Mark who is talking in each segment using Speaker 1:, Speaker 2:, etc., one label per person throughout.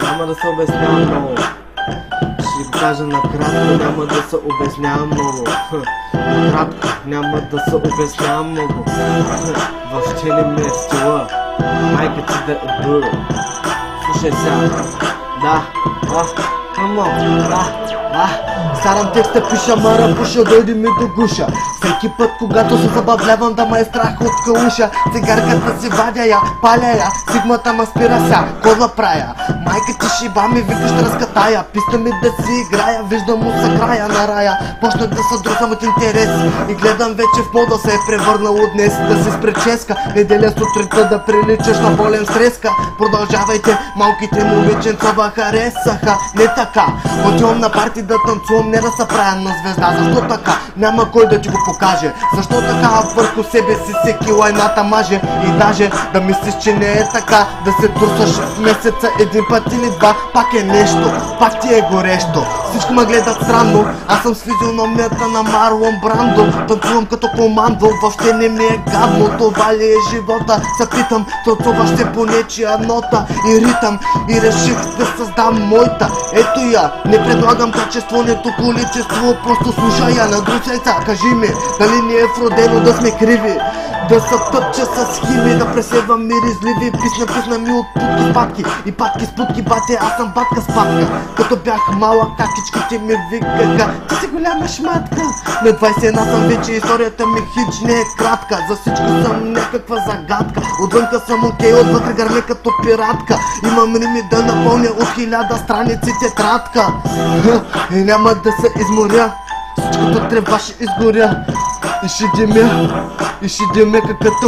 Speaker 1: Няма да се обяснявам много. Ще го кажа накратко, няма да се обяснявам много. Накратко, няма да се обяснявам много. Въобще не ми е стила. Майка ти да е бъл. Слушай сега. Да. Старам текста пиша, мара пуша, дойди ми до гуша. Всеки път, когато се забавлявам, да ме е страх от кауша. Цигарката си вадя я, паля я, сигмата ма спира ся, кодла правя. Майка ти шиба ми вика, ще разкатая. Писна ми да си играя, виждам му са края на рая. Почнах да се друсам от интерес и гледам вече в мода се е превърнало днес. Да се с прическа, неделя сутринта да приличаш на болен среска. Продължавайте, малките момиченца ва харесаха. Не така, отивам на парти да танцувам, не да се правя на звезда. Защо така? Няма кой да ти го покаже. Защо така върху себе си всеки лайната маже? И даже да мислиш, че не е така, да се трусаш в месеца един път или два, пак е нещо, пак ти е горещо. Всички ме гледат странно, аз съм с физиономията на Марлон Брандо. Танцувам като командо, въобще не ми е гадно. Това ли е живота? Се питам, танцуваш се по нечия нота и ритъм. И реших да създам моята. Ето я, не предлагам качество, нето количество. Просто слушай я, надрусай са, кажи ми, дали ни е вродено да сме криви. Да се тъпча с хими, да преследвам миризливи. Писна ми от путки патки и патки с путки бате, аз съм батка с патка. Като бях малък, какичките ми викаха, ти си голяма шматка. На 21 съм вече, историята ми хич не е кратка. За всички съм някаква загадка. Отвънка съм окей, отвътре гърме като пиратка. Имам рими да напълня от 1000 страници тетрадка. И няма да се изморя, всичкото трябваше изгоря. И ще димя като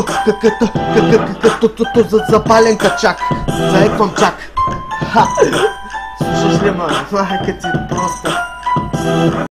Speaker 1: запален качак. Заеквам чак. Слушаш ли ма? Майка ти просто.